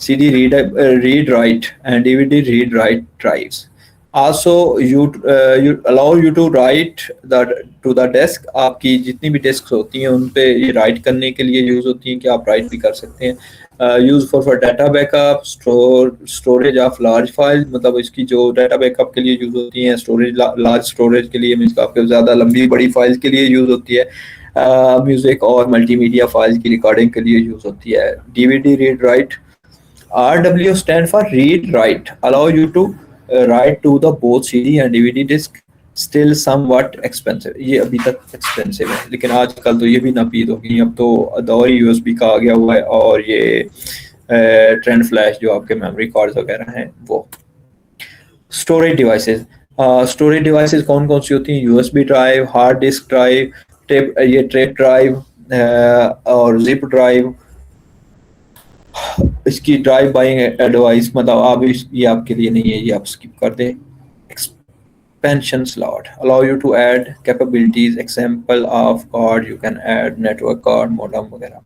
CD read write and DVD read write drives. Also you allow you to write the to the desk, आपकी जितनी भी डेस्क होती हैं उन पे ये राइट करने के लिए यूज होती हैं कि आप राइट भी कर सकते हैं। Use for data backup, storage of large file, मतलब इसकी जो डाटा बैकअप के लिए यूज होती हैं, स्टोरेज लार्ज स्टोरेज के लिए, मीन्स आपके ज़्यादा लंबी बड़ी फाइल्स के लिए यूज होती है। म्यूजिक और मल्टीमीडिया फाइल्स की रिकॉर्डिंग के लिए यूज होती है। DVD read write, RW stand for read write, allow you to write to the both CD and DVD disc, still somewhat expensive। ये अभी तक एक्सपेंसिव है, लेकिन आजकल तो ये भी नापीद हो गई, अब तो दौर USB का आ गया हुआ है, और ये ट्रेंड फ्लैश जो आपके मेमोरी कार्ड्स वगैरह हैं वो। स्टोरेज डिवाइसेस, स्टोरेज डिवाइसेस कौन कौन सी होती हैं? USB drive, hard disk drive, tape drive और जिप ड्राइव। इसकी ड्राइव बाइंग एडवाइस, मतलब आप ये आपके लिए नहीं है, ये आप स्किप कर दें। Expansion slot allow you to add capabilities, example of card you can add network card, modem वगैरह।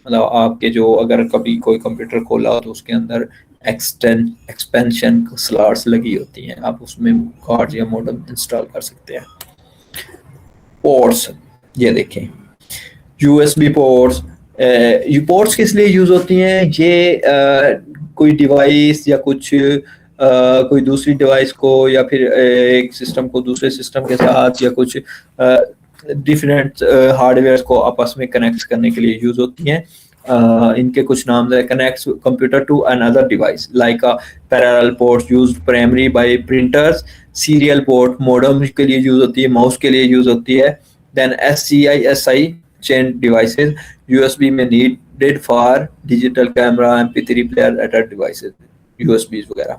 मतलब आपके जो अगर कभी कोई कंप्यूटर खोला तो उसके अंदर एक्सपेंशन स्लॉट्स लगी होती हैं, आप उसमें कार्ड या मॉडेम इंस्टॉल कर सकते हैं। पोर्ट्स, ये देखें USB पोर्ट्स। ये पोर्ट्स किस लिए यूज होती हैं? ये कोई डिवाइस या कुछ कोई दूसरी डिवाइस को या फिर एक सिस्टम को दूसरे सिस्टम के साथ या कुछ डिफरेंट हार्डवेयर को आपस में कनेक्ट करने के लिए यूज होती हैं। इनके कुछ नाम है। Connects computer to another device like a parallel port used primary by printers. Serial port modem के लिए यूज होती है, माउस के लिए यूज होती है। Then SCI chain devices, USB में needed for digital camera, MP3 player, other devices, USBs वगैरह।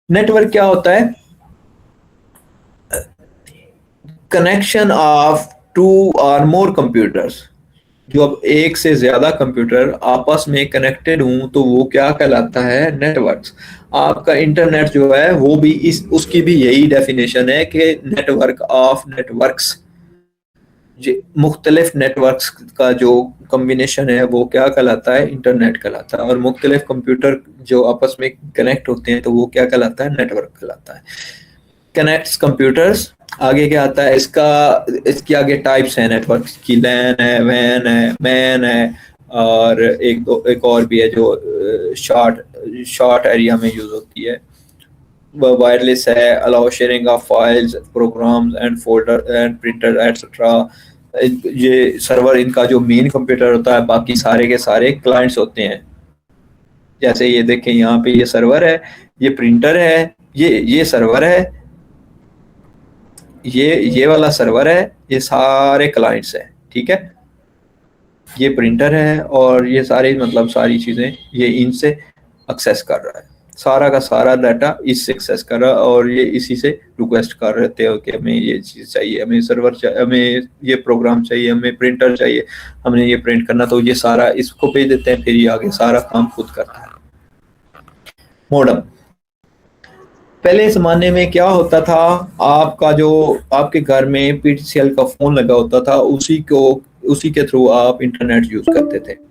नेटवर्क क्या होता है? Connection of 2 or more computers, जो अब एक से ज्यादा कंप्यूटर आपस में कनेक्टेड हूं तो वो क्या कहलाता है? नेटवर्क्स। आपका इंटरनेट जो है वो भी उसकी भी यही डेफिनेशन है कि नेटवर्क ऑफ नेटवर्क्स, मुख्तलिफ नेटवर्क्स का जो कम्बिनेशन है वो क्या कहलाता है? इंटरनेट कहलाता है। और मुख्तलिफ कंप्यूटर जो आपस में कनेक्ट होते हैं तो वो क्या कहलाता है? नेटवर्क कहलाता है। कनेक्ट्स कंप्यूटर्स, आगे क्या आता है इसके आगे टाइप्स हैं नेटवर्क की। लैन है, वैन है, मैन है, और एक और भी है जो शॉर्ट एरिया में यूज होती है। वायरलेस है, allow sharing of files, programs and folder and printer etcetera. ये सर्वर इनका जो मेन कंप्यूटर होता है, बाकी सारे के सारे क्लाइंट्स होते हैं। जैसे ये देखें यहाँ पे ये सर्वर है, ये प्रिंटर है, ये सर्वर है, ये वाला सर्वर है, ये सारे क्लाइंट्स हैं। ठीक है, ये प्रिंटर है और ये सारी मतलब सारी चीजें ये इनसे एक्सेस कर रहा है। सारा का सारा डाटा इससे एक्सेस कर रहा है और ये इसी से रिक्वेस्ट कर रहे हो कि हमें ये चीज़ चाहिए, हमें सर्वर चाहिए, हमें ये प्रोग्राम चाहिए, हमें प्रिंटर चाहिए, हमने ये प्रिंट करना, तो ये सारा इसको भेज देते हैं, फिर ये आगे सारा काम खुद करता है। मॉडेम, पहले ज़माने में क्या होता था, आपका जो आपके घर में PTCL का फ़ोन लगा होता था, उसी के थ्रू आप इंटरनेट यूज़ करते थे।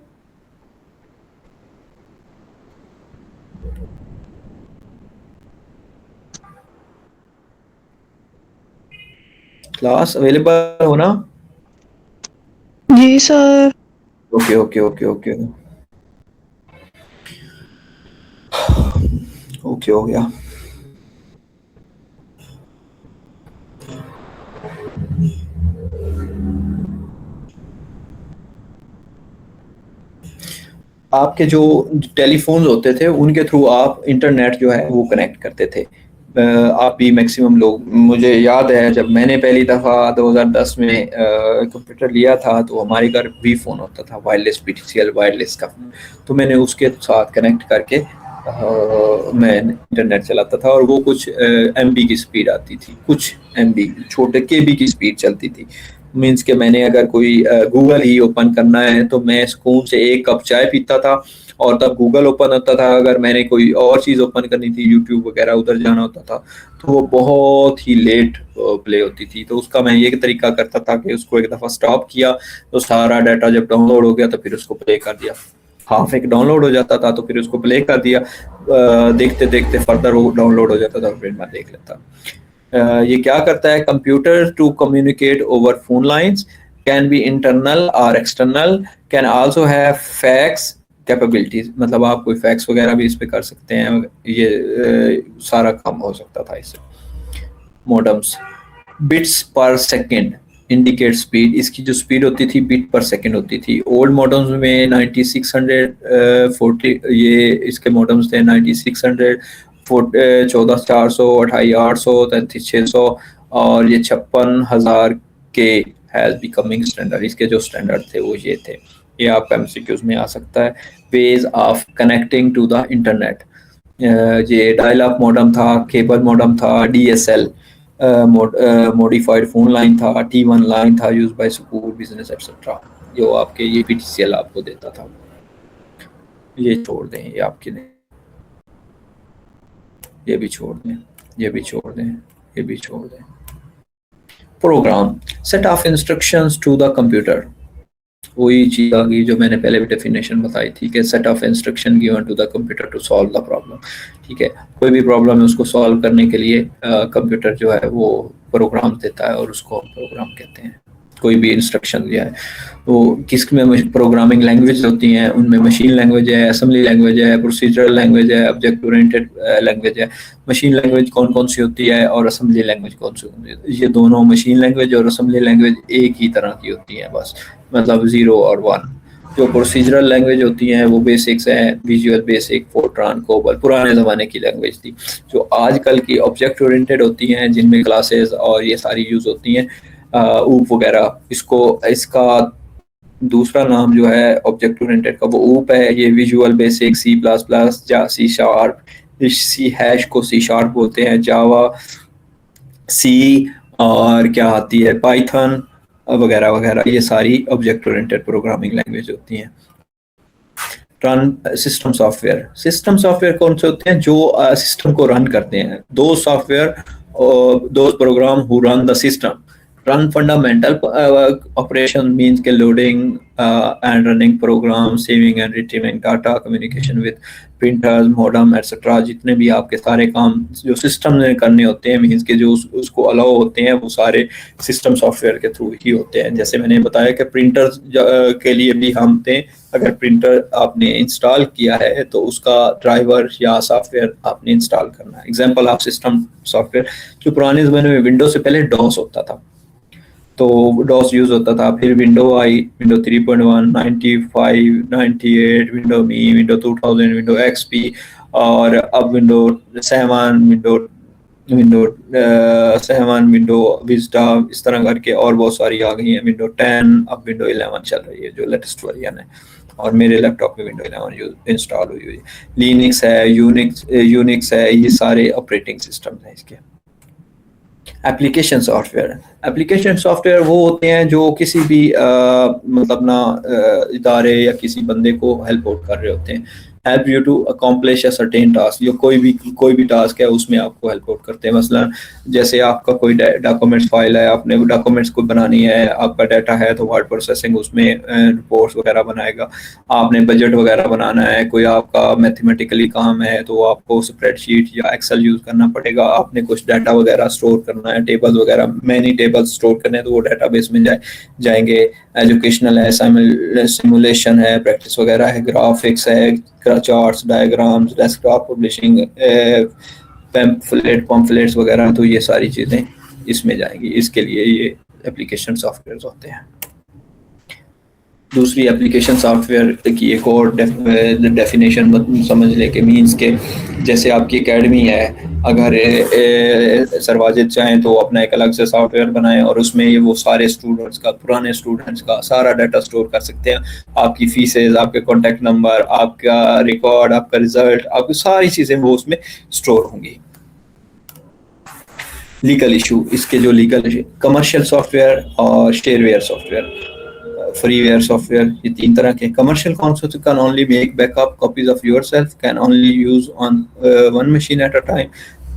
क्लास अवेलेबल हो ना? जी sir. Okay okay okay okay okay, हो गया। आपके जो टेलीफोन होते थे उनके थ्रू आप इंटरनेट जो है वो कनेक्ट करते थे। आप भी मैक्सिमम लोग, मुझे याद है जब मैंने पहली दफ़ा 2010 में कंप्यूटर लिया था तो हमारे घर भी फ़ोन होता था वायरलेस, PTCL वायरलेस का, तो मैंने उसके साथ कनेक्ट करके मैं इंटरनेट चलाता था और वो कुछ MB की स्पीड आती थी, कुछ MB छोटे KB की स्पीड चलती थी। मीन्स कि मैंने अगर कोई गूगल ही ओपन करना है तो मैं सुकून से 1 कप चाय पीता था और तब गूगल ओपन होता था। अगर मैंने कोई और चीज़ ओपन करनी थी, यूट्यूब वगैरह उधर जाना होता था, तो वो बहुत ही लेट प्ले होती थी। तो उसका मैं ये तरीका करता था कि उसको एक दफ़ा स्टॉप किया, तो सारा डाटा जब डाउनलोड हो गया तो फिर उसको प्ले कर दिया। हाफ एक डाउनलोड हो जाता था तो फिर उसको प्ले कर दिया, देखते देखते फर्दर वो डाउनलोड हो जाता था, फिर मैं देख लेता। ये क्या करता है, computer to communicate over phone lines can be internal और external, can also have fax capabilities, मतलब आप कोई फैक्स वगैरह भी इस पे कर सकते हैं। ये सारा काम हो सकता था इससे। मोडम्स, बिट्स पर सेकंड इंडिकेट स्पीड, इसकी जो स्पीड होती थी बिट पर सेकंड होती थी। ओल्ड मॉडम्स में 9640 ये इसके मॉडम्स थे, 9600, 14400, 28800, 33600 और ये 56000 के हैज बिकमिंग स्टैंडर्ड। इसके जो स्टैंडर्ड थे वो ये थे। ये आपका एमसीक्यूज में आ सकता है। Ways of connecting to the internet, ये डायल अप मॉडम था, केबल मॉडम था, डीएसएल मॉडिफाइड फोन लाइन था, T1 लाइन था use by school business etcetera, जो आपके ये पीटीसीएल आपको देता था। ये छोड़ दें, ये आपके लिए, ये भी छोड़ दें, ये भी छोड़ दें, ये भी छोड़ दें। Program, set of instructions to the computer, वही चीज़ आ गई जो मैंने पहले भी डेफिनेशन बताई थी कि set of instruction given to the computer to solve the problem. ठीक है, कोई भी प्रॉब्लम है उसको सॉल्व करने के लिए कंप्यूटर जो है वो प्रोग्राम देता है और उसको हम प्रोग्राम कहते हैं। कोई भी इंस्ट्रक्शन दिया है तो किसमें प्रोग्रामिंग लैंग्वेज होती हैं, उनमें मशीन लैंग्वेज है, असेंबली लैंग्वेज है, प्रोसीजरल लैंग्वेज है, ऑब्जेक्ट ओरिएंटेड लैंग्वेज है। मशीन लैंग्वेज कौन कौन सी होती है और असेंबली लैंग्वेज कौन सी होती है? ये दोनों मशीन लैंग्वेज और असेंबली लैंग्वेज एक ही तरह की होती हैं, बस मतलब 0 और 1। जो प्रोसीजरल लैंग्वेज होती हैं वो बेसिक्स हैं, विजुअल बेसिक, फोर्ट्रान, कोबल, पुराने ज़माने की लैंग्वेज थी। जो आजकल की ऑब्जेक्ट ओरिएंटेड होती हैं जिनमें क्लासेस और ये सारी यूज़ होती हैं, ऊप वगैरह, इसका दूसरा नाम जो है ऑब्जेक्ट ओरिएंटेड का वो ऊप है। ये visual basic, C plus plus या सी शार्प, सी हैश को सी शार्प बोलते हैं, जावा, सी और क्या आती है पाइथन वगैरह वगैरह, ये सारी ऑब्जेक्ट ओरिएंटेड प्रोग्रामिंग लैंग्वेज होती हैं। Run system software, system software कौन से होते हैं? जो सिस्टम को रन करते हैं। दो सॉफ्टवेयर, दो program who run the system. Run fundamental operation means के loading and running program, saving and retrieving data, communication with printers, modem etcetera. जितने भी आपके सारे काम जो सिस्टम ने करने होते हैं, मीन्स के जो उसको अलाउ होते हैं, वो सारे सिस्टम सॉफ्टवेयर के थ्रू ही होते हैं। जैसे मैंने बताया कि प्रिंटर के लिए भी हम थे, अगर प्रिंटर आपने इंस्टॉल किया है तो उसका ड्राइवर या सॉफ्टवेयर आपने इंस्टॉल करना है। एग्जांपल ऑफ सिस्टम सॉफ्टवेयर, जो पुराने ज़माने में विंडो से पहले डॉस होता था, तो डॉस यूज़ होता था। फिर विंडो आई, विंडो 3.1, 95, 98, विंडो मी, विंडो 2000, विंडो एक्सपी, और अब विंडो 7, विंडो 7, विंडो विस्टा, इस तरह करके और बहुत सारी आ गई हैं। विंडो 10, अब विंडो 11 चल रही है जो लेटेस्ट वर्जन है, और मेरे लैपटॉप में विंडो 11 इंस्टॉल हुई है। लिनक्स है, यूनिक्स है, ये सारे ऑपरेटिंग सिस्टम हैं इसके। एप्लीकेशन सॉफ्टवेयर वो होते हैं जो किसी भी मतलब ना इदारे या किसी बंदे को हेल्प आउट कर रहे होते हैं। Help you to accomplish a certain task, जो कोई भी टास्क है उसमें आपको हेल्प आउट करते हैं। मसलन जैसे आपका कोई डॉक्यूमेंट्स फाइल है, आपने डॉक्यूमेंट्स को बनानी है, आपका डाटा है तो वर्ड प्रोसेसिंग उसमें रिपोर्ट्स वगैरह बनाएगा। आपने बजट वगैरह बनाना है, कोई आपका मैथमेटिकली काम है तो आपको स्प्रेडशीट या एक्सेल यूज़ करना पड़ेगा। आपने कुछ डाटा वगैरह स्टोर करना है, टेबल्स वगैरह, मैनी टेबल्स स्टोर करने हैं तो वो डाटाबेस में जाएंगे। एजुकेशनल है, सिमुलेशन है, प्रैक्टिस वगैरह है, ग्राफिक्स है, charts, diagrams, desktop publishing, pamphlets वगैरह, तो ये सारी चीज़ें इसमें जाएंगी। इसके लिए ये एप्लीकेशन सॉफ्टवेयर होते हैं। दूसरी एप्लीकेशन सॉफ्टवेयर की एक और डेफिनेशन समझ ले के मीन्स के, जैसे आपकी एकेडमी है, अगर सरवाजिद चाहें तो अपना एक अलग से सॉफ्टवेयर बनाएं और उसमें ये वो सारे स्टूडेंट्स का, पुराने स्टूडेंट्स का सारा डाटा स्टोर कर सकते हैं। आपकी फीसेज, आपके कॉन्टैक्ट नंबर, आपका रिकॉर्ड, आपका रिजल्ट, आपकी सारी चीज़ें वो उसमें स्टोर होंगी। लीगल इशू, इसके जो लीगल कमर्शियल सॉफ्टवेयर और शेयरवेयर सॉफ्टवेयर, फ्रीवेयर सॉफ्टवेयर, ये 3 तरह के। Commercial concept can only make backup copies of yourself, can only use on one machine at a time.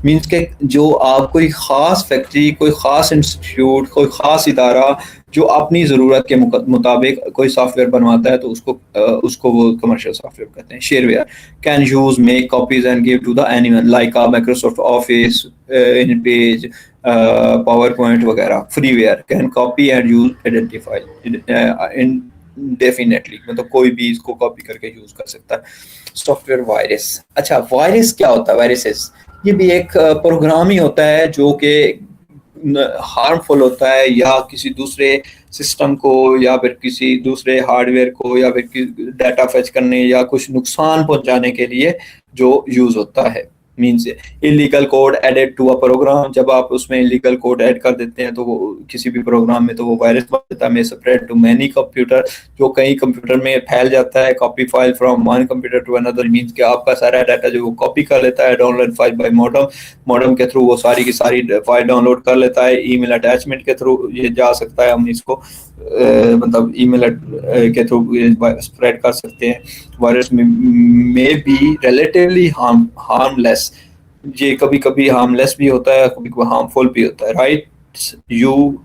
Means के जो आप कोई ख़ास फैक्ट्री, कोई ख़ास इंस्टीट्यूट, कोई ख़ास इदारा जो अपनी ज़रूरत के मुताबिक कोई सॉफ्टवेयर बनवाता है तो उसको वो कमर्शियल सॉफ्टवेयर कहते हैं। Shareware can use make copies and give to the anyone like Microsoft Office, InPage, PowerPoint वगैरह। Freeware can copy and use identify definitely, मतलब कोई भी इसको कॉपी करके यूज कर सकता है। सॉफ्टवेयर वायरस, अच्छा वायरस क्या होता है? वायरसेस ये भी एक प्रोग्राम ही होता है जो कि हार्मफुल होता है या किसी दूसरे सिस्टम को या फिर किसी दूसरे हार्डवेयर को या फिर डाटा फेच करने या कुछ नुकसान पहुंचाने के लिए जो यूज होता है। Means illegal code added to a program, जब आप उसमें इलीगल कोड ऐड कर देते हैं तो वो किसी भी प्रोग्राम में, तो वो वायरस बन जाता है। में स्प्रेड टू मैनी कंप्यूटर, जो कई कंप्यूटर में फैल जाता है। Copy file from one computer to another, means कि आपका सारा डाटा जो वो कॉपी कर लेता है। Download file by modem, modem के थ्रू वो सारी की सारी फाइल डाउनलोड कर लेता है। ईमेल अटैचमेंट के थ्रू ये जा सकता है, हम इसको मतलब ईमेल के थ्रू स्प्रेड कर सकते हैं। वायरस में बी रिलेटिवली हार्मलेस, ये कभी कभी हार्मलेस भी होता है, कभी कभी हार्मफुल भी होता है। Right, you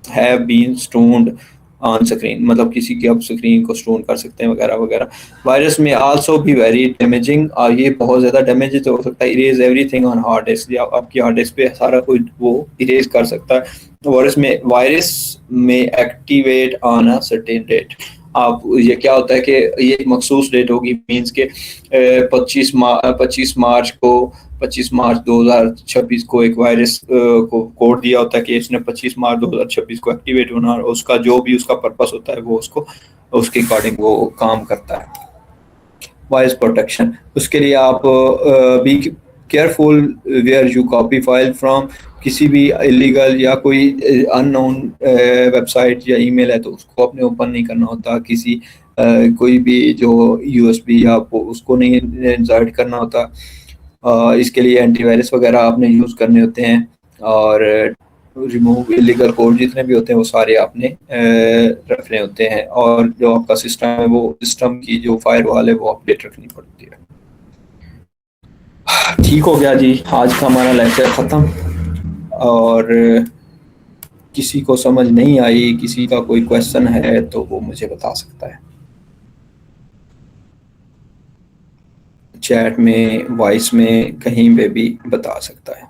have been stoned on screen, मतलब किसी की आप स्क्रीन को स्टोन कर सकते हैं वगैरह वगैरह। वायरस में आल्सो भी वेरी डैमेजिंग, और ये बहुत ज़्यादा डैमेज हो सकता है। Erase everything on hard disk, या आपकी हार्ड डिस्क पे सारा कुछ वो इरेज कर सकता है। वायरस में activate on a certain date, आप ये क्या होता है कि ये एक मखसूस डेट होगी। मीन्स के 25 मार्च 2026 को एक वायरस को कोड दिया होता है कि इसने 25 मार्च 2026 को एक्टिवेट होना, और उसका जो भी उसका पर्पस होता है वो उसको उसके अकॉर्डिंग वो काम करता है। वायरस प्रोटेक्शन, उसके लिए आप be careful where you copy file from, किसी भी इलीगल या कोई अननोन वेबसाइट या ईमेल है तो उसको अपने ओपन नहीं करना होता। किसी कोई भी जो यूएसबी या उसको नहीं इंसर्ट करना होता। इसके लिए एंटीवायरस वगैरह आपने यूज़ करने होते हैं, और रिमूव इलीगल कोड जितने भी होते हैं वो सारे आपने रखने होते हैं। और जो आपका सिस्टम है वो सिस्टम की जो फायरवॉल है वो अपडेट रखनी पड़ती है। ठीक हो गया जी, आज का हमारा लेक्चर ख़त्म। और किसी को समझ नहीं आई, किसी का कोई क्वेश्चन है तो वो मुझे बता सकता है, चैट में, वॉइस में, कहीं पे भी बता सकता है।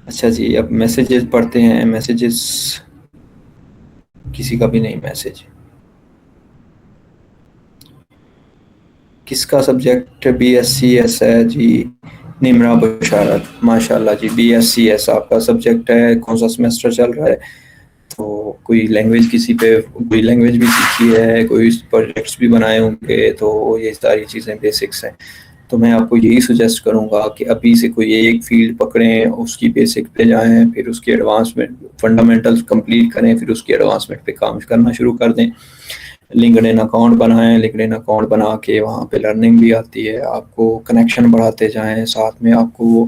अच्छा जी, अब मैसेजेस पढ़ते हैं। मैसेजेस किसी का भी नहीं मैसेज। किसका सब्जेक्ट BScs है जी? निमरा बशारत, माशाल्लाह जी, BScs आपका सब्जेक्ट है। कौन सा सेमेस्टर चल रहा है? तो कोई लैंग्वेज, किसी पे कोई लैंग्वेज भी सीखी है, कोई प्रोजेक्ट्स भी बनाए होंगे, तो ये सारी चीज़ें बेसिक्स हैं। तो मैं आपको यही सजेस्ट करूंगा कि अभी से कोई एक फील्ड पकड़ें, उसकी बेसिक पे जाएं, फिर उसकी एडवांसमेंट, फंडामेंटल्स कंप्लीट करें, फिर उसकी एडवांसमेंट पे काम करना शुरू कर दें। लिंक्डइन अकाउंट बनाएं, लिंक्डइन अकाउंट बना के वहाँ पे लर्निंग भी आती है, आपको कनेक्शन बढ़ाते जाएं, साथ में आपको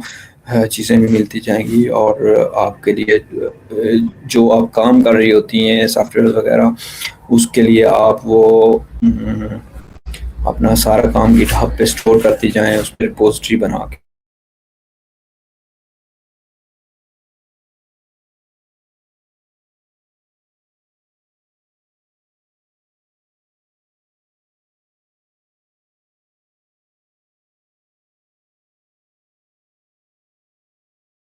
चीज़ें भी मिलती जाएंगी, और आपके लिए जो आप काम कर रही होती हैं सॉफ्टवेयर वगैरह, उसके लिए आप वो अपना सारा काम गिटहब पे स्टोर करती जाएं, उस पर रिपोजिटरी बना के।